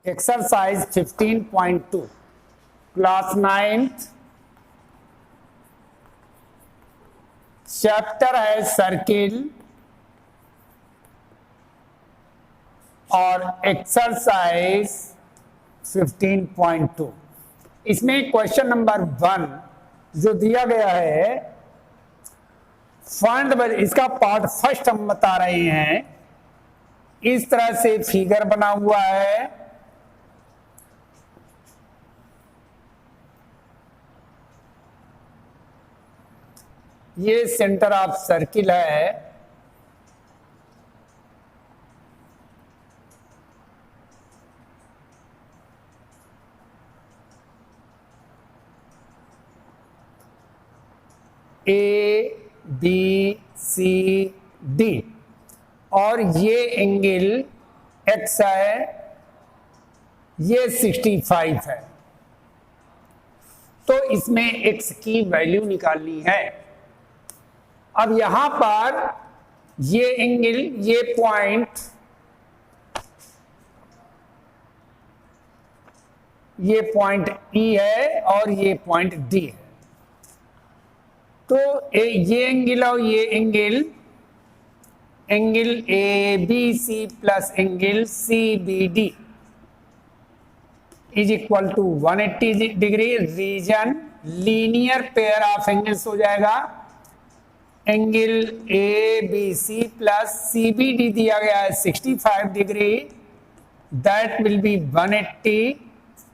Exercise 15.2 class 9th chapter है circle और exercise 15.2। इसमें क्वेश्चन नंबर 1 जो दिया गया है फाइंड द, इसका पार्ट फर्स्ट हम बता रहे हैं। इस तरह से फिगर बना हुआ है, ये सेंटर ऑफ सर्किल है। ए बी सी डी और ये एंगल एक्स है, ये 65 है। तो इसमें एक्स की वैल्यू निकालनी है। अब यहां पर ये एंगल, ये पॉइंट, ई है और ये पॉइंट डी है। तो ये एंगल और ये angle A B C plus angle C B D is equal to 180 degree. Reason linear pair of angles हो जाएगा। Angle A B C plus C B D दिया गया है 65 degree, that will be 180।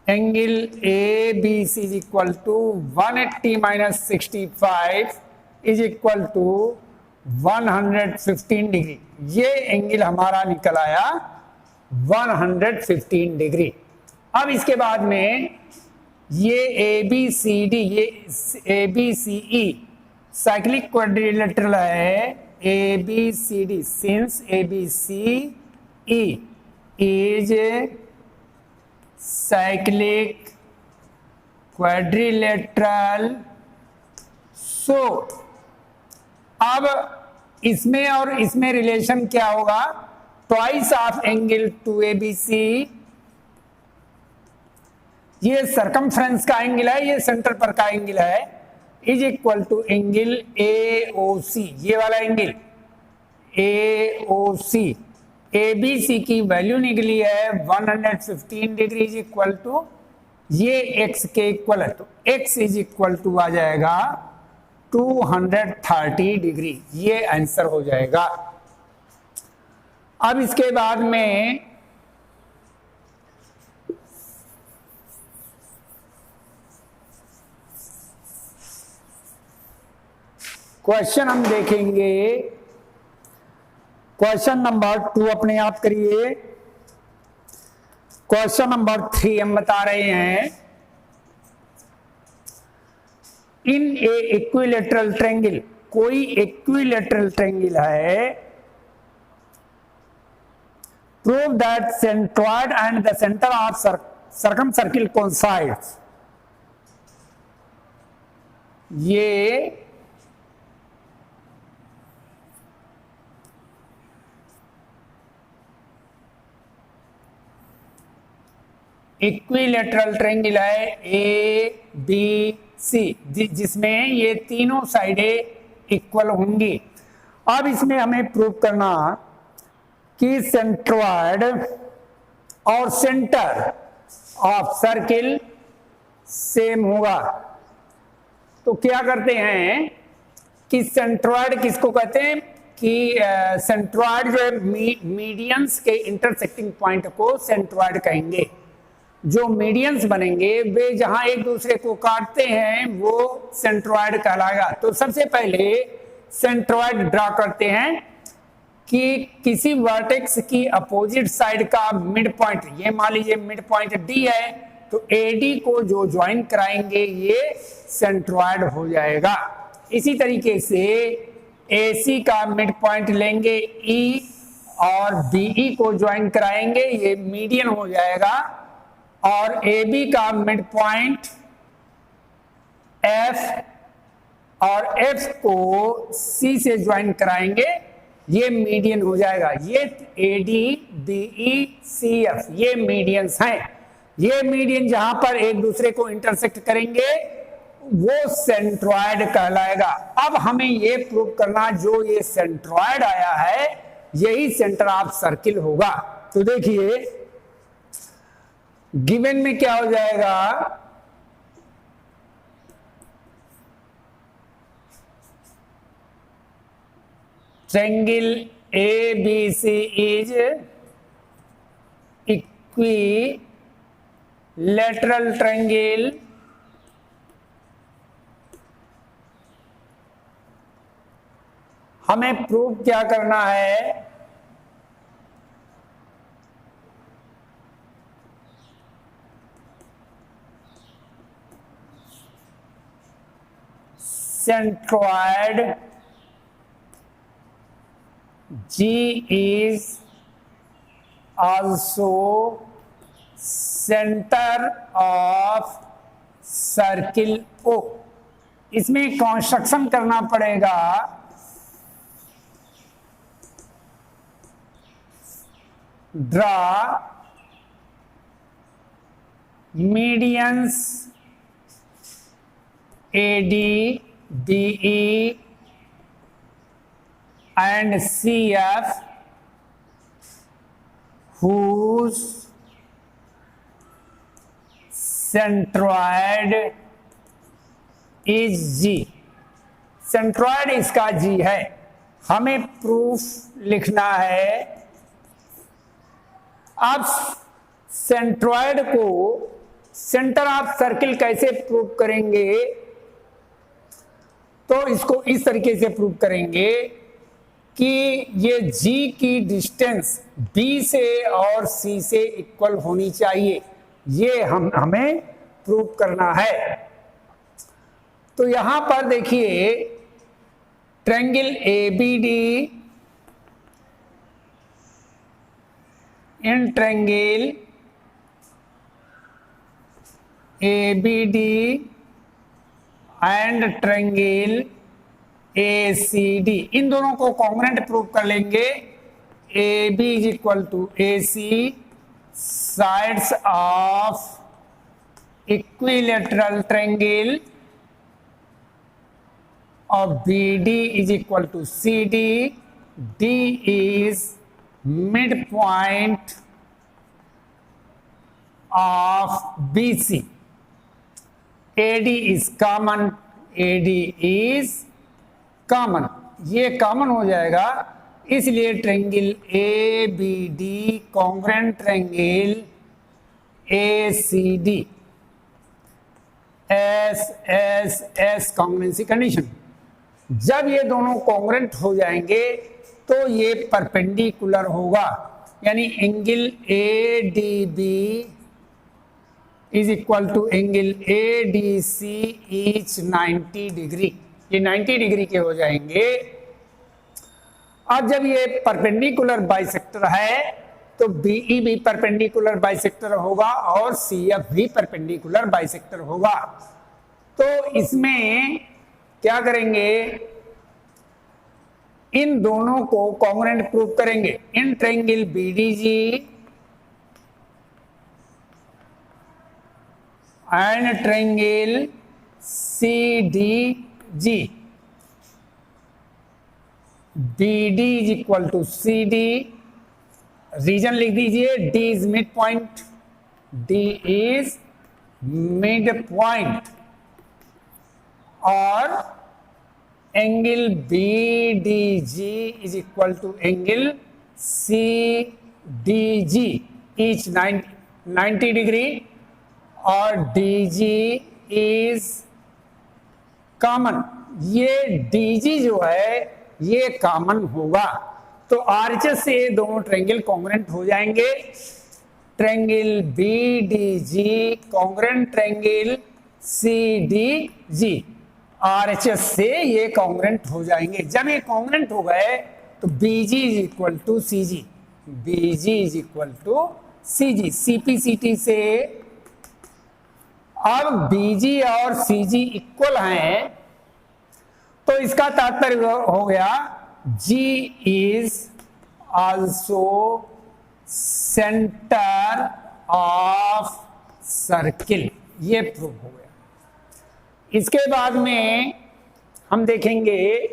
Angle A B C is equal to 180 minus 65 is equal to 115 degree. ये angle हमारा निकल आया 115 degree. अब इसके बाद में ये ए बी सी डी, ये A B C E cyclic quadrilateral है। A B C D since A B C E is cyclic quadrilateral. So अब इसमें और इसमें रिलेशन क्या होगा? Twice of angle to A B C. ये circumference का एंगल है, ये सेंटर पर का एंगल है, is equal to angle A O C. ये वाला angle A O C, A B सी की वैल्यू निकली है 115 डिग्री इज इक्वल टू, ये एक्स के इक्वल है, तो एक्स इज इक्वल टू आ जाएगा 230 डिग्री। ये आंसर हो जाएगा। अब इसके बाद में क्वेश्चन हम देखेंगे। क्वेश्चन नंबर 2 अपने आप करिए। क्वेश्चन नंबर 3 हम बता रहे हैं, इन ए इक्विलेटरल ट्रायंगल, कोई इक्विलेटरल ट्रायंगल है, prove that centroid and the centre of circum circle coincides. ये इक्विलेटरल ट्रायंगल है ए बी सी, जिसमें ये तीनों साइडें इक्वल होंगी। अब इसमें हमें प्रूव करना कि सेंट्रॉइड और सेंटर ऑफ सर्किल सेम होगा। तो क्या करते हैं कि सेंट्रॉइड किसको कहते हैं कि सेंट्रॉइड जो है मीडियंस के इंटरसेक्टिंग पॉइंट को सेंट्रॉइड कहेंगे। जो मीडियंस बनेंगे वे जहां एक दूसरे को काटते हैं वो सेंट्रॉइड कहलाएगा। तो सबसे पहले सेंट्रॉइड ड्रा करते हैं कि किसी वर्टेक्स की अपोजिट साइड का मिड पॉइंट, ये मान लीजिए मिड पॉइंट डी है, तो एडी को जो ज्वाइन कराएंगे ये सेंट्रॉइड हो जाएगा। इसी तरीके से एसी का मिड पॉइंट लेंगे ई और बीई को ज्वाइन कराएंगे, ये मीडियन हो जाएगा। और ए बी का मिड पॉइंट एफ और एफ को सी से ज्वाइन कराएंगे, ये मीडियन हो जाएगा। ये ADBECF ये मीडियंस हैं। ये मीडियन जहां पर एक दूसरे को इंटरसेक्ट करेंगे वो सेंट्रॉयड कहलाएगा। अब हमें ये प्रूव करना, जो ये सेंट्रॉयड आया है यही सेंटर ऑफ सर्किल होगा। तो देखिए गिवन में क्या हो जाएगा, triangle ABC is equilateral triangle हमें प्रूव क्या करना है, centroid G is also center of circle O। इसमें कंस्ट्रक्शन करना पड़ेगा, draw medians AD, BE and CF whose centroid is G। Centroid इसका G है। हमें प्रूफ लिखना है। आप सेंट्रॉयड को सेंटर ऑफ सर्किल कैसे प्रूव करेंगे, तो इसको इस तरीके से प्रूव करेंगे कि ये G की डिस्टेंस B से और C से इक्वल होनी चाहिए। ये हमें प्रूव करना है। तो यहां पर देखिए triangle ABD, in triangle ABD and triangle ACD, इन दोनों को कॉन्ग्रुएंट प्रूव कर लेंगे। AB is equal to AC sides of equilateral triangle और BD is equal to CD, D is mid point of BC, AD is common, AD is common, ये common हो जाएगा। इसलिए triangle ABD congruent triangle ACD S congruency condition. जब ये दोनों congruent हो जाएंगे तो ये परपेंडिकुलर होगा, यानी angle ADB is equal to angle ADC each 90 degree. ये 90 डिग्री के हो जाएंगे। अब जब ये परपेंडिकुलर बाइसेक्टर है तो BE भी परपेंडिकुलर बाइसेक्टर होगा और CF भी परपेंडिकुलर बाइसेक्टर होगा। तो इसमें क्या करेंगे, इन दोनों को कॉन्ग्रुएंट प्रूव करेंगे। In triangle BDG and triangle CDG, BD is equal to CD, reason लिख दीजिए, D is mid point, D is mid point, और angle BDG is equal to angle CDG each 90 degree, और DG is common. ये DG जो है ये common होगा। तो RHS से दोनों ट्रायंगल कॉन्ग्रुएंट हो जाएंगे। Triangle BDG congruent triangle CDG, RHS से ये कॉन्ग्रुएंट हो जाएंगे। जब ये कॉन्ग्रुएंट हो गए तो BG is equal to CG, BG is equal to CG। CP/CT से अब BG और CG इक्वल हैं, तो इसका तात्पर्य हो गया G is also center of circle. ये प्रूव हो गया। इसके बाद में हम देखेंगे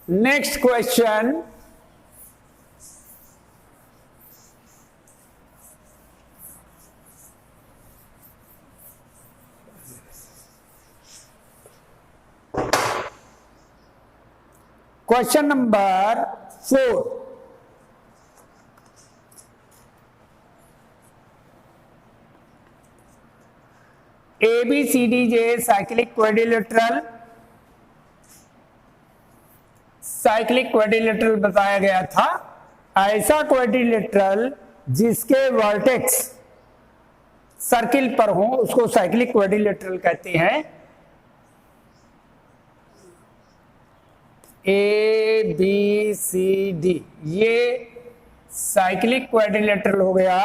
next question. Question number 4। ABCDJ cyclic quadrilateral बताया गया था। ऐसा क्वाड्रिलेटरल जिसके वर्टेक्स सर्किल पर हो उसको साइक्लिक क्वाड्रिलेटरल कहते हैं। ABCD ये साइक्लिक क्वाड्रिलेटरल हो गया।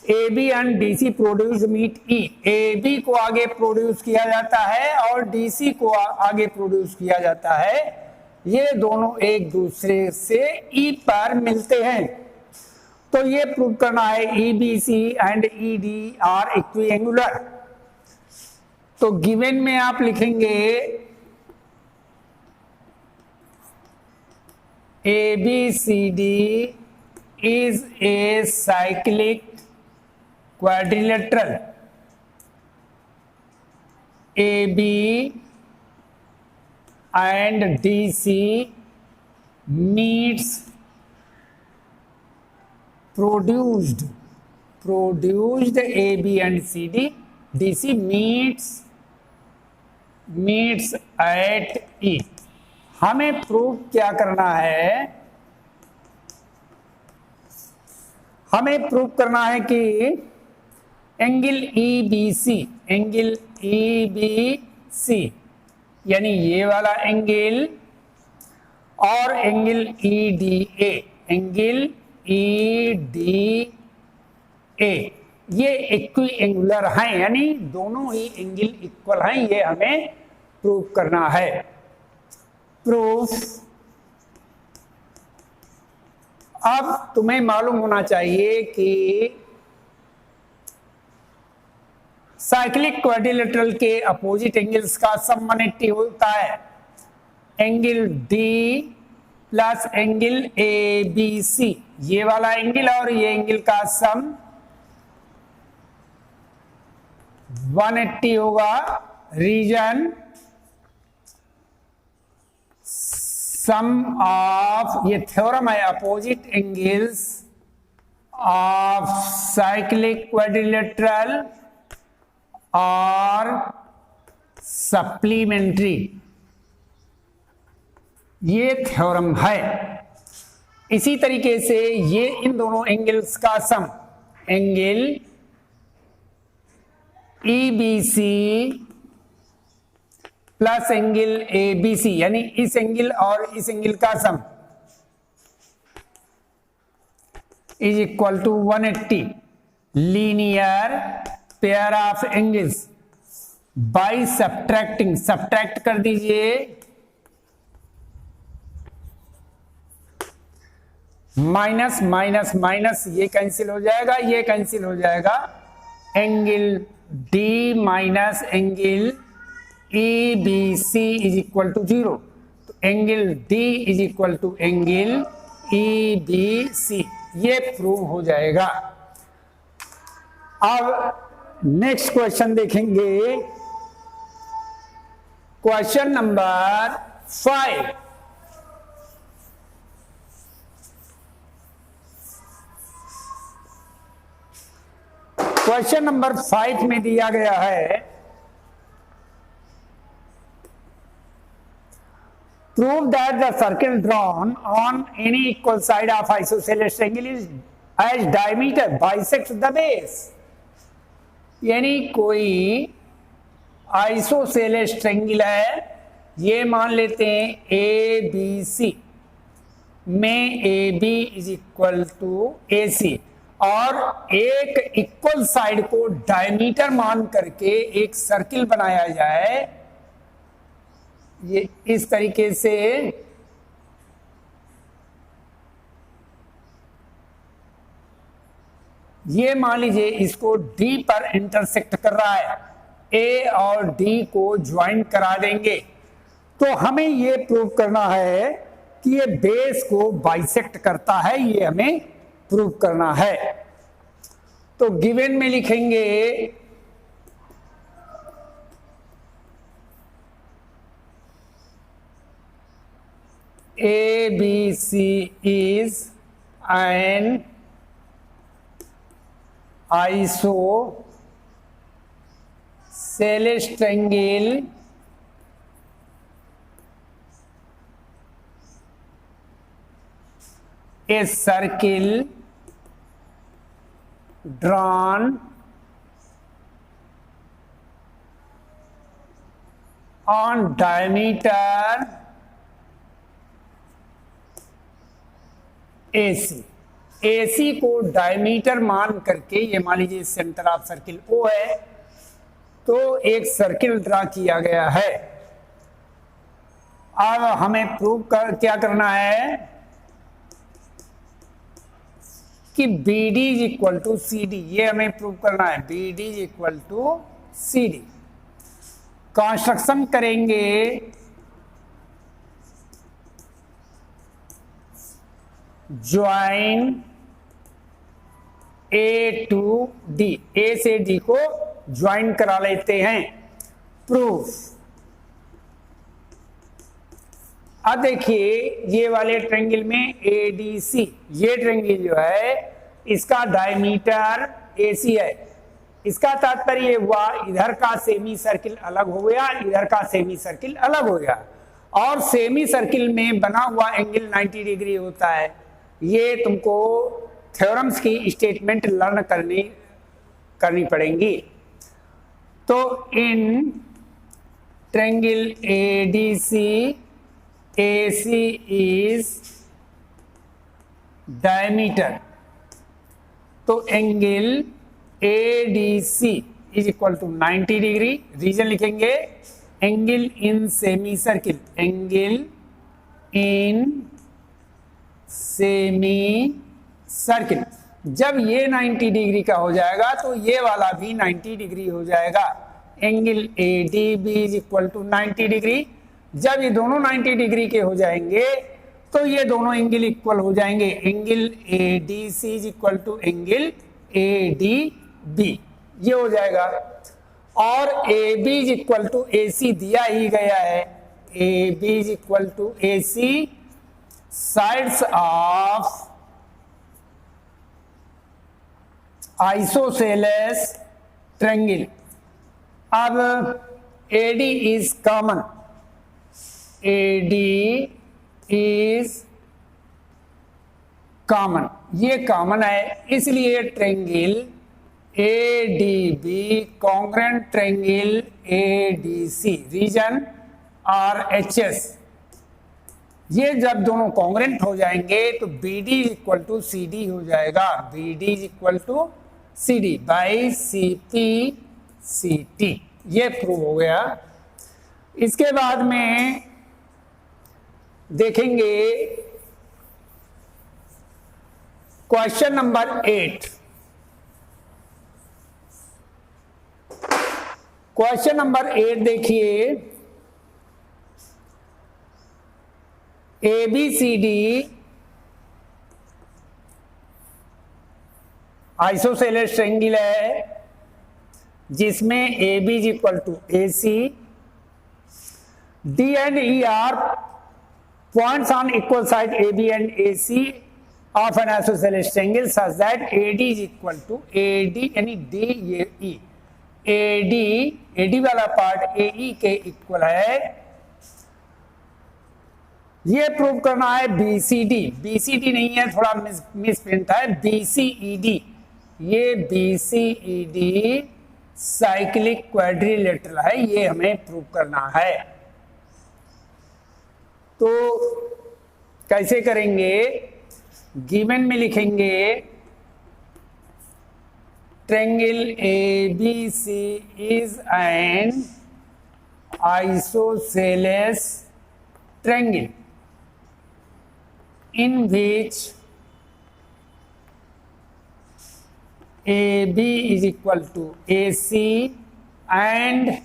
AB and DC produce meet E। AB को आगे प्रोड्यूस किया जाता है और DC को आगे प्रोड्यूस किया जाता है। ये दोनों एक दूसरे से E पर मिलते हैं। तो ये प्रूव करना है EBC एंड ED आर इक्विएंगुलर। तो गिवन में आप लिखेंगे ABCD is a cyclic quadrilateral. AB and DC meets produced AB and CD. DC meets at E. हमें प्रूव क्या करना है? हमें प्रूव करना है कि एंगल EBC यानी ये वाला एंगल और एंगल EDA ये इक्विएंगुलर हैं, यानी दोनों ही एंगल इक्वल हैं। ये हमें प्रूव करना है। प्रूफ। अब तुम्हें मालूम होना चाहिए कि साइक्लिक क्वाड्रिलेटरल के अपोजिट एंगल्स का सम 180 होता है। Angle D plus angle ABC ये वाला एंगल और ये एंगल का सम 180 होगा। रीजन सम ऑफ, ये थ्योरम है, opposite angles of cyclic quadrilateral और सप्लीमेंट्री, ये थ्योरम है। इसी तरीके से ये इन दोनों एंगल्स का sum, angle EBC plus angle ABC यानी इस एंगल और इस एंगल का sum is equal to 180 linear pair of angles by subtracting. Subtract कर दीजिए, माइनस माइनस माइनस ये कैंसिल हो जाएगा, ये कैंसिल हो जाएगा। Angle D minus angle EBC is equal to 0। तो angle D is equal to angle EBC, ये प्रूव हो जाएगा। अब नेक्स्ट क्वेश्चन देखेंगे, क्वेश्चन नंबर 5। क्वेश्चन नंबर 5 में दिया गया है, prove that the circle drawn on any equal side of isosceles triangle is as diameter bisects the base। यानी कोई आइसोसेलेस ट्रायंगल है, ये मान लेते हैं ABC में AB is equal to AC और एक इक्वल साइड को डायमीटर मान करके एक सर्किल बनाया जाए ये इस तरीके से ये मान लीजिए इसको डी पर इंटरसेक्ट कर रहा है, ए और डी को ज्वाइन करा देंगे। तो हमें ये प्रूव करना है कि ये बेस को बाइसेक्ट करता है, ये हमें प्रूव करना है। तो गिवन में लिखेंगे ABC is an isosceles triangle a circle drawn on diameter AC। AC को डायमीटर मान करके, ये मान लीजिए सेंटर ऑफ सर्किल O है, तो एक सर्किल ड्रा किया गया है। अब हमें प्रूव क्या करना है कि BD is equal to CD, ये हमें प्रूव करना है। BD is equal to CD। Construction करेंगे join A to D, A से D को ज्वाइन करा लेते हैं। प्रूफ। अब देखिए ये वाले ट्रायंगल में ADC, ये ट्रायंगल जो है इसका डायमीटर AC है। इसका तात्पर्य हुआ इधर का सेमी सर्किल अलग हो गया, इधर का सेमी सर्किल अलग हो गया, और सेमी सर्किल में बना हुआ एंगल 90 डिग्री होता है। ये तुमको थ्योरम्स की स्टेटमेंट लर्न करनी पड़ेंगी। तो in triangle ADC AC is diameter, तो angle ADC is equal to 90 degree. Reason लिखेंगे angle in semi circle, angle in semi circle. जब ये 90 डिग्री का हो जाएगा तो ये वाला भी 90 डिग्री हो जाएगा। Angle ADB is equal to 90 degree. जब ये दोनों 90 डिग्री के हो जाएंगे तो ये दोनों एंगल इक्वल हो जाएंगे। Angle ADC is equal to angle ADB, ये हो जाएगा। और AB is equal to AC दिया ही गया है। AB is equal to AC sides of isosceles triangle। अब AD is common, AD is common, ये कॉमन है, इसलिए triangle ADB congruent triangle ADC, reason RHS। ये जब दोनों कॉन्ग्रेंट हो जाएंगे तो BD इक्वल टू CD हो जाएगा। BD equal to CD by CP CT, ये प्रूव हो गया। इसके बाद में देखेंगे क्वेश्चन नंबर 8। क्वेश्चन नंबर 8 देखिए, ABCD आइसोसेलेस ट्रायंगल है जिसमें AB is equal to AC, D and E are points on equal side AB and AC of an isosceles triangle such that AD is equal to AD यानी DE, AD वाला part AE के equal है। ये prove करना है BCD नहीं है, थोड़ा मिस प्रिंट है, BCED। ये BCED साइक्लिक क्वाड्रिलेटरल है, ये हमें प्रूव करना है। तो कैसे करेंगे, गिवन में लिखेंगे triangle ABC is an isosceles triangle in which AB is equal to AC and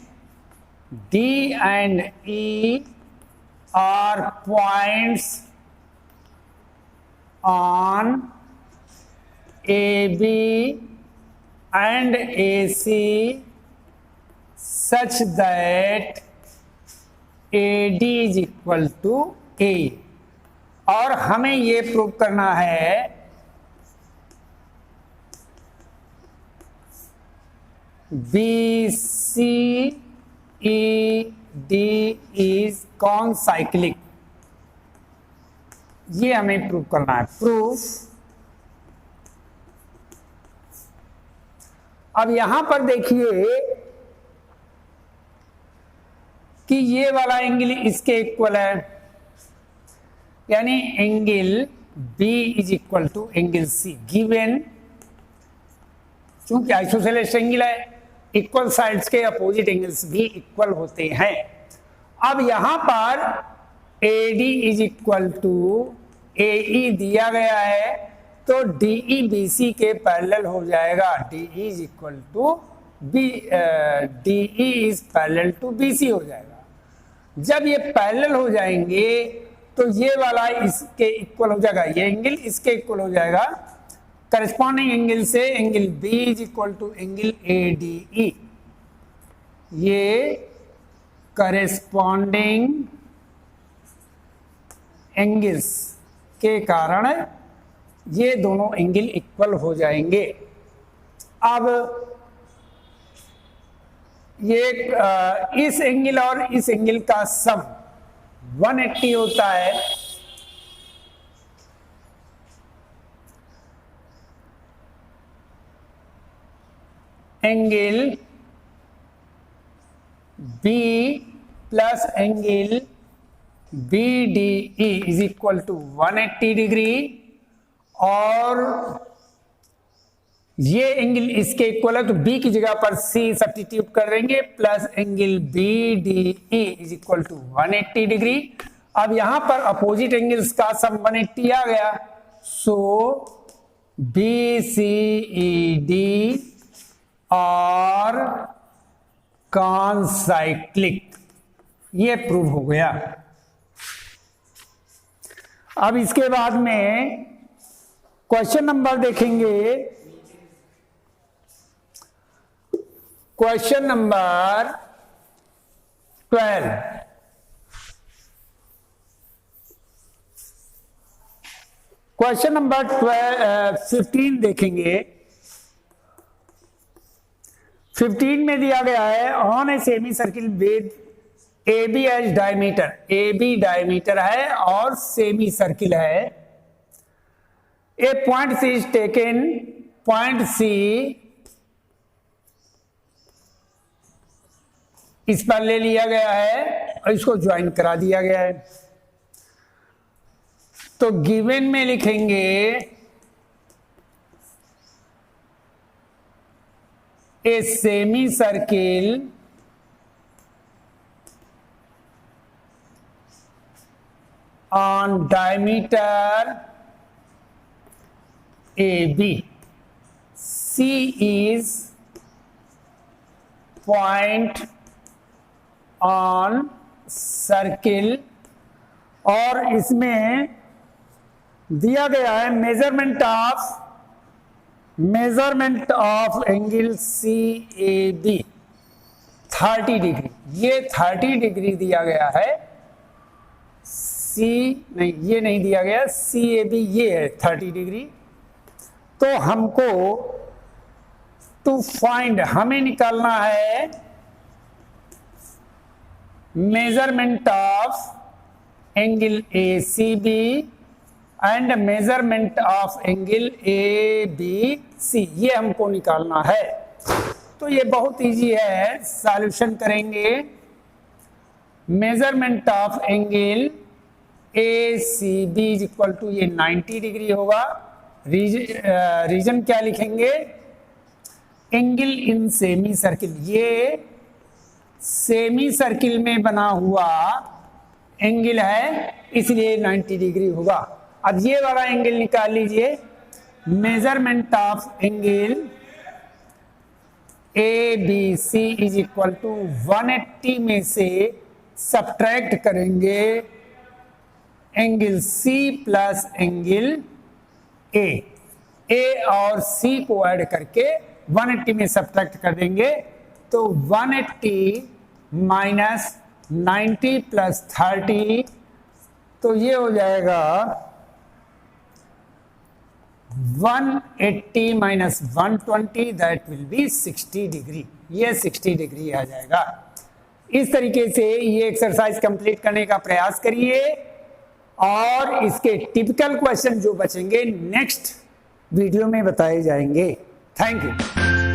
D and E are points on AB and AC such that AD is equal to A। और हमें ये prove करना है BCED is कॉनसाइक्लिक, ये हमें prove करना है। Proof. अब यहां पर देखिए कि ये वाला एंगल इसके इक्वल है, यानी angle B is equal to angle C given, चूंकि आइसोसेलेस एंगल है, इक्वल साइड्स के अपोजिट एंगल्स भी इक्वल होते हैं। अब यहां पर AD is equal to AE दिया गया है, तो DE BC के पैरेलल हो जाएगा। DE is equal to DE is parallel to BC हो जाएगा। जब ये पैरेलल हो जाएंगे तो ये वाला इसके इक्वल हो जाएगा, ये एंगल इसके इक्वल हो जाएगा। करस्पॉन्डिंग एंगल से angle B is equal to angle ADE, ये करस्पॉन्डिंग एंगल्स के कारण ये दोनों एंगल इक्वल हो जाएंगे। अब ये इस एंगल और इस एंगल का सम 180 होता है। Angle B plus angle BDE is equal to 180 degree, और ये एंगल इसके इक्वल है तो B की जगह पर C सब्स्टिट्यूट कर देंगे, plus angle BDE is equal to 180 degree. अब यहां पर अपोजिट एंगल्स का सम 180 आ गया, सो BCED और कॉनसाइक्लिक, ये प्रूव हो गया। अब इसके बाद में क्वेश्चन नंबर देखेंगे। Question number 12। क्वेश्चन नंबर 15 देखेंगे। 15 में दिया गया है on a semi circle with AB as diameter, AB diameter है और सेमी सर्किल है। A point C is taken, point C इस पर ले लिया गया है और इसको ज्वाइन करा दिया गया है। तो गिवन में लिखेंगे ए semi circle on diameter AB, C is point on circle, और इसमें दिया गया है measurement of angle CAB 30 degree, ये 30 डिग्री दिया गया है। नहीं, ये नहीं दिया गया, CAB ये है 30 डिग्री। तो हमको टू फाइंड, हमें निकालना है measurement of angle ACB and measurement of angle ABC, ये हमको निकालना है। तो ये बहुत इजी है, सॉल्यूशन करेंगे। Measurement of angle ACB is equal to, ये 90 डिग्री होगा। रीजन क्या लिखेंगे? एंगल इन सेमी सर्किल, ये सेमी सर्किल में बना हुआ एंगल है, इसलिए 90 डिग्री होगा। अब ये वाला एंगल निकाल लीजिए। Measurement of angle A B C is equal to 180 में से सब्ट्रैक्ट करेंगे angle C plus angle A और सी को ऐड करके 180 में सब्ट्रैक्ट कर देंगे तो 180 माइनस 90 प्लस 30, तो ये हो जाएगा 180 minus 120, that will B 60 degree. ये 60 डिग्री आ जाएगा। इस तरीके से ये एक्सरसाइज कंप्लीट करने का प्रयास करिए और इसके टिपिकल क्वेश्चन जो बचेंगे नेक्स्ट वीडियो में बताए जाएंगे। Thank you.